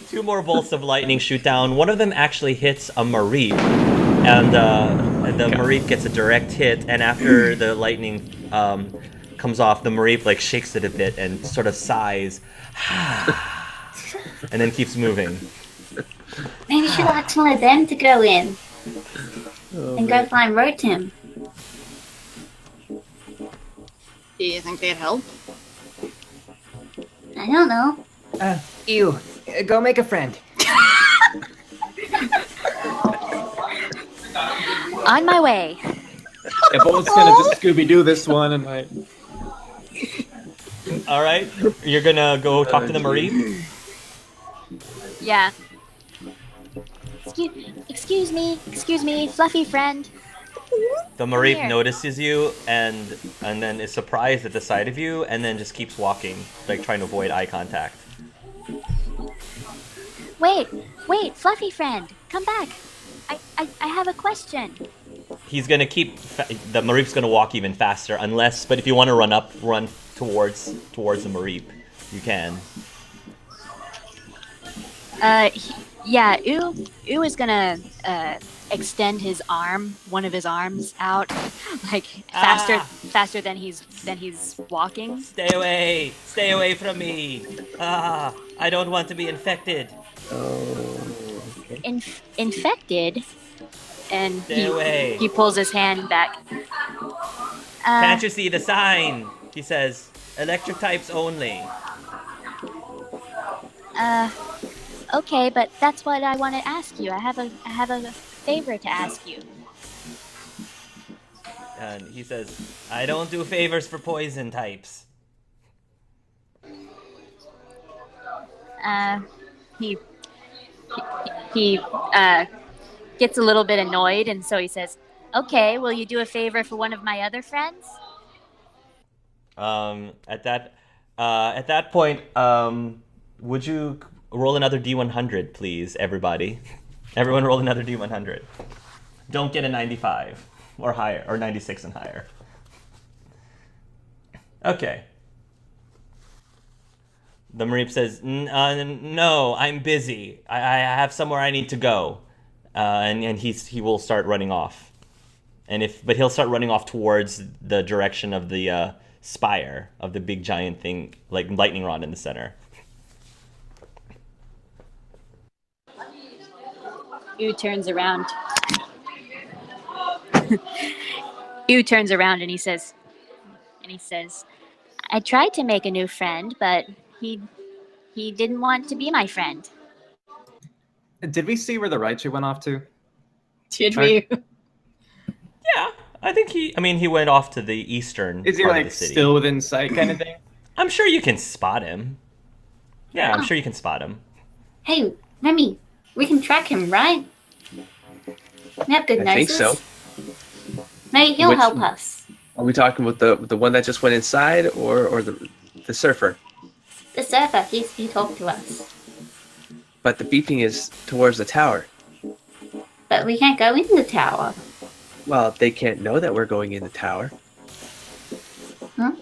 2 more bolts of lightning shoot down. One of them actually hits a Mareep, and the Mareep gets a direct hit. And after the lightning comes off, the Mareep like shakes it a bit and sort of sighs, and then keeps moving. Maybe we should ask one of them to go in and go find Rotom. Do you think they'd help? I don't know. Ew. Go make a friend. On my way. Yeah, Bolt's gonna just Scooby-Doo this one and like... All right, you're gonna go talk to the Mareep. Yeah. Excuse me, fluffy friend. The Mareep Here. notices you and then is surprised at the sight of you, and then just keeps walking, like trying to avoid eye contact. Wait, fluffy friend, come back. I have a question. He's gonna the Mareep's gonna walk even faster, but if you want to run towards the Mareep, you can. Yeah, Ooh is gonna extend one of his arms out, like faster than he's walking. Stay away from me. I don't want to be infected. Oh, okay. Infected, and Stay away. he pulls his hand back. Can't you see the sign? He says, electric types only. Okay, but that's what I want to ask you. I have a favor to ask you. And he says, I don't do favors for poison types. He gets a little bit annoyed, and so he says, "Okay, will you do a favor for one of my other friends?" At that point, would you roll another D100, please, everybody? Everyone roll another D100. Don't get a 95 or higher, or 96 and higher. Okay. The Mareep says, no, I'm busy. I have somewhere I need to go. And he will start running off. But he'll start running off towards the direction of the spire of the big giant thing, like lightning rod in the center. Ew turns around. Ew turns around and he says, I tried to make a new friend, but he didn't want to be my friend. Did we see where the Raichu went off to? Did we? Yeah, I think he went off to the eastern Is he part of like the city. still within sight kind of thing? I'm sure you can spot him. Yeah, I'm sure you can spot him. Hey, Remy, we can track him, right? We have good I think noses. so. Maybe he'll Which- help us. Are we talking about the one that just went inside, or the surfer? The surfer, he talked to us. But the beeping is towards the tower. But we can't go in the tower. Well, they can't know that we're going in the tower. Huh?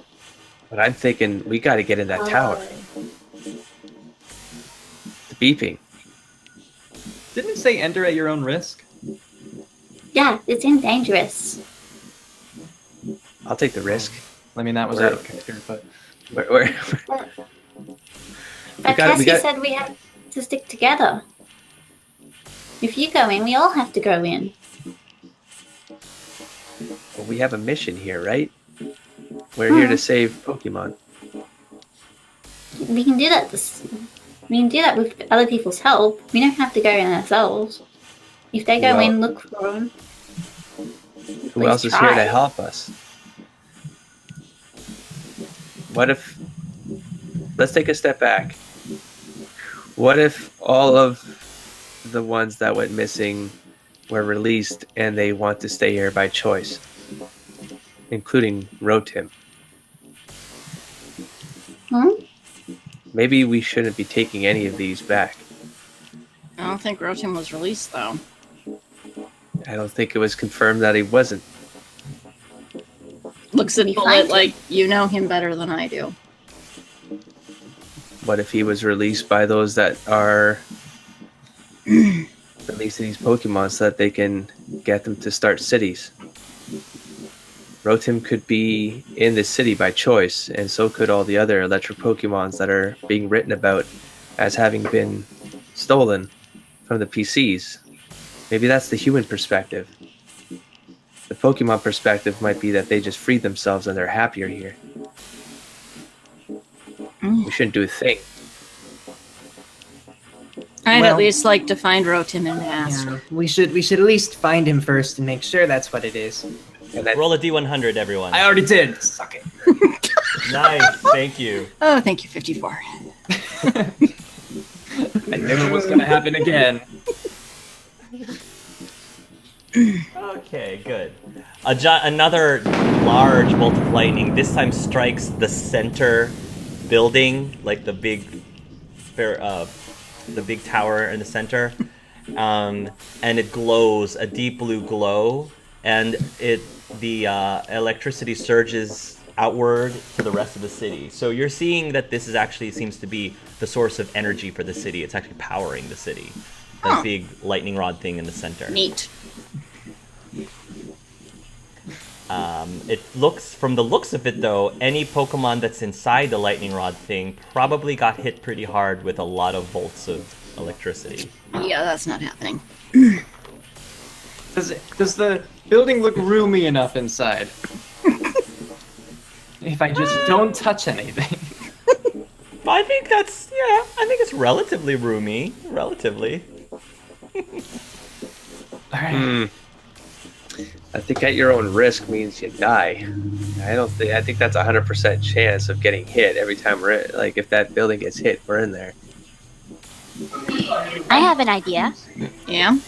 But I'm thinking we got to get in that tower. The beeping. Didn't it say enter at your own risk? Yeah, it's dangerous. I'll take the risk. I mean, that was Where- out of character, but... Where But we Cassie got- said we have to stick together. If you go in, we all have to go in. well, we have a mission here, right? We're here to save Pokemon. We can do that. We can do that with other people's help. We don't have to go in ourselves. If they go Well- in, look for them. Who else is here to help us? What if... Let's take a step back. What if all of the ones that went missing were released and they want to stay here by choice? Including Rotim. Hmm? Maybe we shouldn't be taking any of these back. I don't think Rotom was released, though. I don't think it was confirmed that he wasn't. Looks at We Bullet find him. like you know him better than I do. What if he was released by those that are releasing these Pokemon so that they can get them to start cities? Rotom could be in this city by choice, and so could all the other electric Pokemons that are being written about as having been stolen from the PCs. Maybe that's the human perspective. The Pokemon perspective might be that they just freed themselves and they're happier here. We shouldn't do a thing. I'd Well- at least like to find Rotom and ask. Yeah, we should at least find him first and make sure that's what it is. And then Roll a D100, everyone. I already did. Suck it. Nice, thank you. Oh, thank you, 54. I knew it was gonna happen again. Okay, good. Another large bolt of lightning. This time strikes the center building, like the big tower in the center, and it glows a deep blue glow, and the electricity surges outward to the rest of the city. So you're seeing that this is actually seems to be the source of energy for the city. It's actually powering the city. That big lightning rod thing in the center. Neat. It looks, from the looks of it though, any Pokemon that's inside the lightning rod thing probably got hit pretty hard with a lot of volts of electricity. Yeah, that's not happening. Does the building look roomy enough inside? If I just don't touch anything. I think I think it's relatively roomy. Relatively. Alright. I think at your own risk means you die. I think that's 100% chance of getting hit every time we're like if that building gets hit, we're in there. I have an idea. Yeah?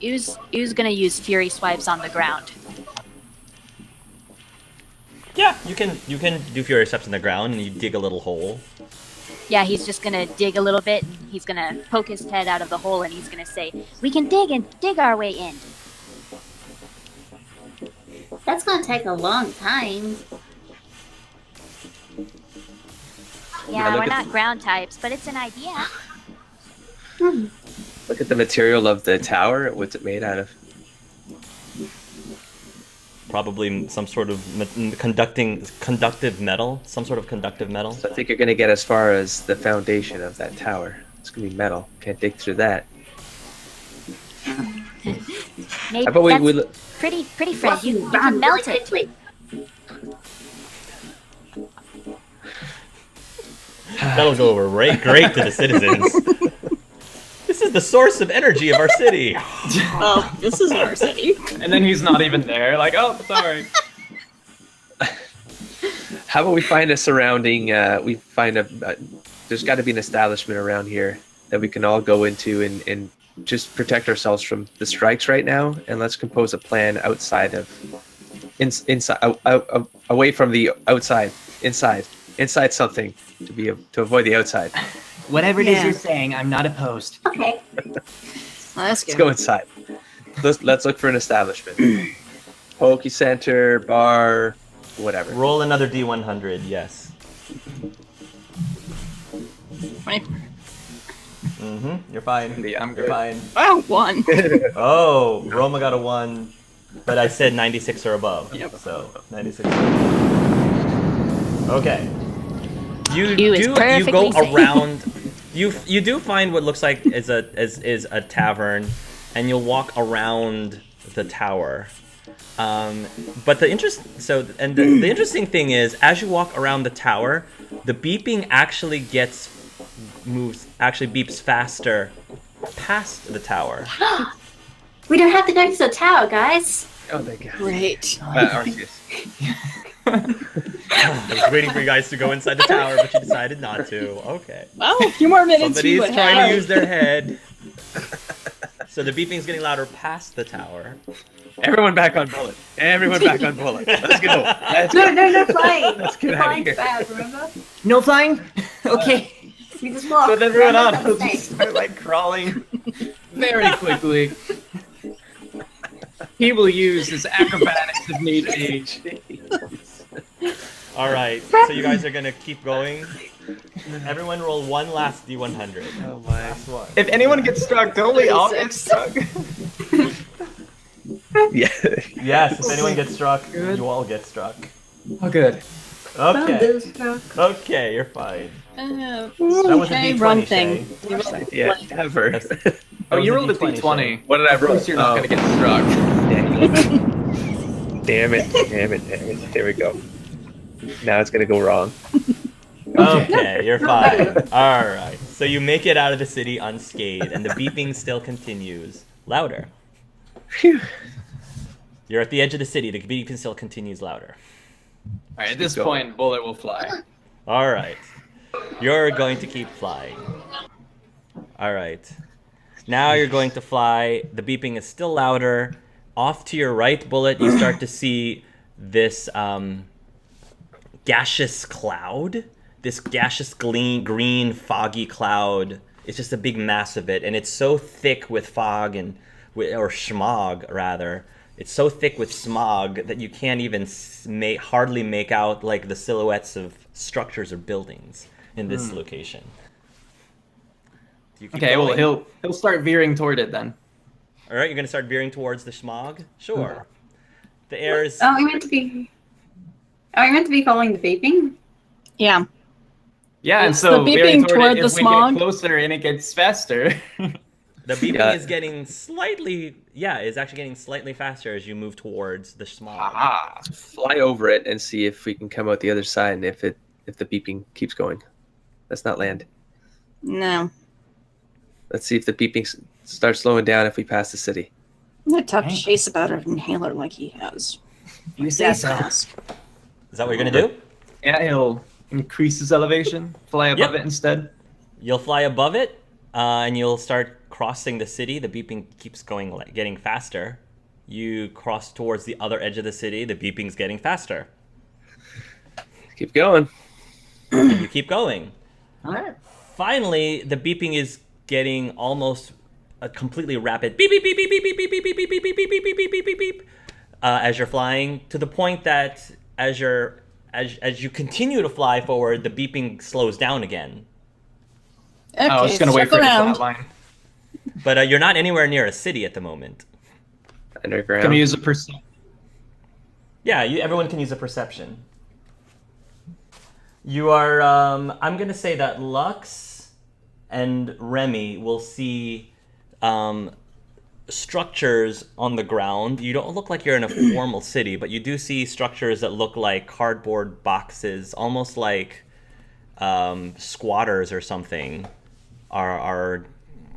Who's gonna use Fury Swipes on the ground? Yeah, you can do Fury Steps in the ground and you dig a little hole. Yeah, he's just gonna dig a little bit, and he's gonna poke his head out of the hole, and he's gonna say, "We can dig our way in." That's gonna take a long time. Yeah, look we're at not ground types, but it's an idea. Look at the material of the tower. What's it made out of? Probably some sort of conductive metal. Some sort of conductive metal. So I think you're going to get as far as the foundation of that tower. It's going to be metal. Can't dig through that. Maybe How about we that's pretty, Fred. You can melt it. That'll go over great to the citizens. This is the source of energy of our city. Oh, this is our city. And then he's not even there. Like, oh, sorry. How about we find a surrounding? We find there's got to be an establishment around here that we can all go into and just protect ourselves from the strikes right now. And let's compose a plan outside of, inside, away from the outside, inside something to avoid the outside. Whatever it is Yeah. you're saying, I'm not opposed. Okay. Let's Let's go inside. Let's look for an establishment. Poke Center, bar, whatever. Roll another D100. Yes. 24. You're fine. I'm You're good. fine. Oh, 1. Oh, Roma got a 1, but I said 96 or above. Yep. So 96. Or above. Okay. You is go perfectly safe. around. You do find what looks like is a tavern, and you'll walk around the tower. But the interesting thing is, as you walk around the tower, the beeping actually beeps faster past the tower. We don't have to go to the tower, guys. Oh, thank God. Great. Arceus. I was waiting for you guys to go inside the tower, but you decided not to. Okay. Well, a few more minutes. Somebody's we would trying have. to use their head. So the beeping's getting louder past the tower. Everyone back on bullet. Everyone back on bullet. Let's go. Let's go. No flying. Let's get out of here. Bad, remember? No flying? Okay. We just walk. But then everyone Remember else that will mistake. just start like crawling very quickly. He will use his acrobatics if need be. All right, so you guys are gonna keep going. Everyone roll one last D100. Oh my. Last one. If anyone gets struck, don't we all get struck? Yeah. Yes, if anyone gets struck, you all get struck. Oh, good. Okay. Okay, you're fine. That was a D20, run Shay. thing. Worst idea ever. That Oh, was you rolled a D20, D20. Shay. What did I Of roll? course you're not gonna get struck. Damn it. There we go. Now it's gonna go wrong. Okay, you're fine. Alright, so you make it out of the city unscathed, and the beeping still continues. Louder. Phew. You're at the edge of the city, the beeping still continues louder. Alright, at this Keep going. point, Bullet will fly. Alright. You're going to keep flying. Alright. Now you're going to fly. The beeping is still louder. Off to your right, Bullet, you start to see this gaseous cloud. This gaseous green foggy cloud. It's just a big mass of it, and it's so thick with fog or smog rather. It's so thick with smog that you can't even hardly make out like the silhouettes of structures or buildings in this location. Do you keep Okay, well going? he'll start veering toward it then. All right, you're gonna start veering towards the smog. Sure. The air is. Are we meant to be following the beeping? Yeah. Yeah, and It's so the veering beeping toward toward it, the if we smog. get closer and it gets faster. The beeping Yeah. is getting slightly. Yeah, is actually getting slightly faster as you move towards the smog. Ah. Fly over it and see if we can come out the other side, and if the beeping keeps going. Let's not land. No. Let's see if the beeping starts slowing down if we pass the city. I'm gonna talk to Chase about an inhaler like he has. You say so. Is that what you're gonna do? Yeah, he'll increase his elevation, fly above Yep. it instead. You'll fly above it, and you'll start crossing the city. The beeping keeps going, getting faster. You cross towards the other edge of the city. The beeping's getting faster. Keep going. And you keep going. All right. Finally, the beeping is getting almost a completely rapid beep beep beep beep beep beep beep beep beep beep beep beep beep beep beep beep beep beep as you're flying, to the point that as you continue to fly forward, the beeping slows down again. Okay, I was just gonna wait for it to around. flatline. But you're not anywhere near a city at the moment. Underground. Can we use a percent? Yeah, everyone can use a perception. You are. I'm gonna say that Lux and Remy will see structures on the ground. You don't look like you're in a formal city, but you do see structures that look like cardboard boxes, almost like squatters or something are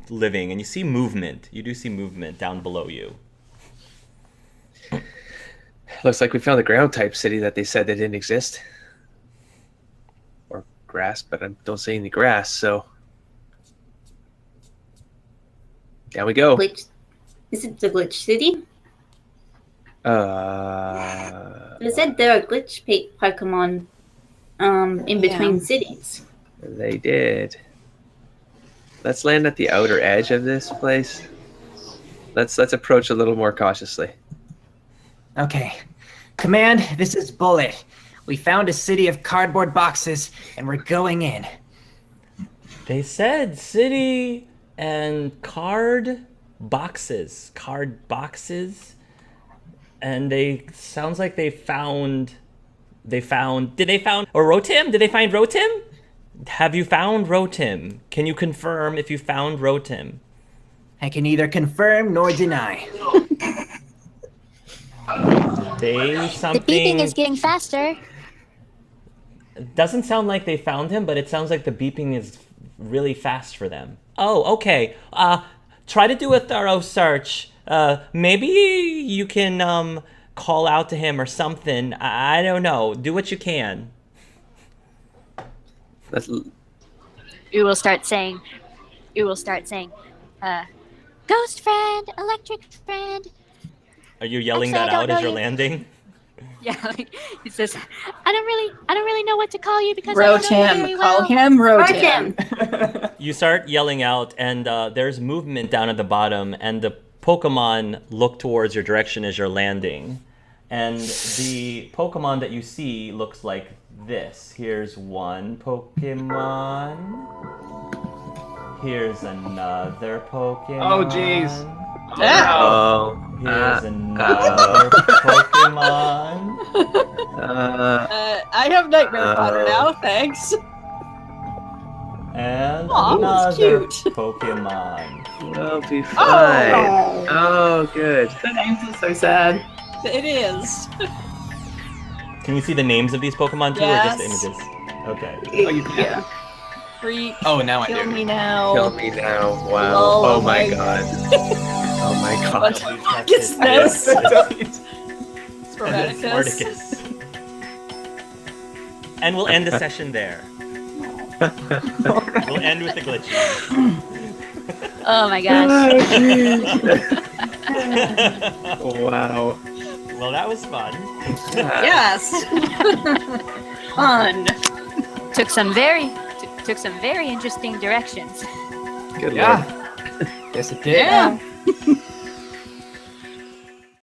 living. And you see movement. You do see movement down below you. Looks like we found the ground type city that they said that didn't exist. Or grass, but I don't see any grass, so down we go. Glitch. Is it the glitch city? They said there are glitch Pokemon in between cities. They did. Let's land at the outer edge of this place. Let's approach a little more cautiously. Okay. Command, this is Bullet. We found a city of cardboard boxes, and we're going in. They said city and card boxes, and sounds like they found a Rotim? Did they find Rotim? Have you found Rotim? Can you confirm if you found Rotim? I can neither confirm nor deny. The beeping is getting faster. Doesn't sound like they found him, but it sounds like the beeping is really fast for them. Oh, okay. Try to do a thorough search. Maybe you can call out to him or something. I don't know. Do what you can. You will start saying, ghost friend, electric friend. Are you yelling Actually, that I don't out as know you're you. landing? Yeah, like, he says, I don't really know what to call you because I don't know you very Rotim. well. Call him Rotim. Rotim. You start yelling out, and there's movement down at the bottom, and the Pokemon look towards your direction as you're landing. And the Pokemon that you see looks like this. Here's one Pokemon. Here's another Pokemon. Oh, jeez. Here's another Pokemon. I have Nightmare Fodder now, thanks. And Aw, that's another cute. Pokemon. We'll be fine. Oh, good. The names are so sad. It is. Can we see the names of these Pokemon too, or just the Yes. images? Okay. Oh, you can. Yeah. Freak. Oh, now I Kill do. me now. Kill me now. Wow. Oh, Oh my my- god. Oh my What god. the fuck is this? Sporadicus. Spartacus. And we'll end the session there. We'll end with the glitches. Oh my gosh. Wow. Well, that was fun. Yes. Fun. Took some very interesting directions. Good Yeah. lord. Yes, it did. Yeah.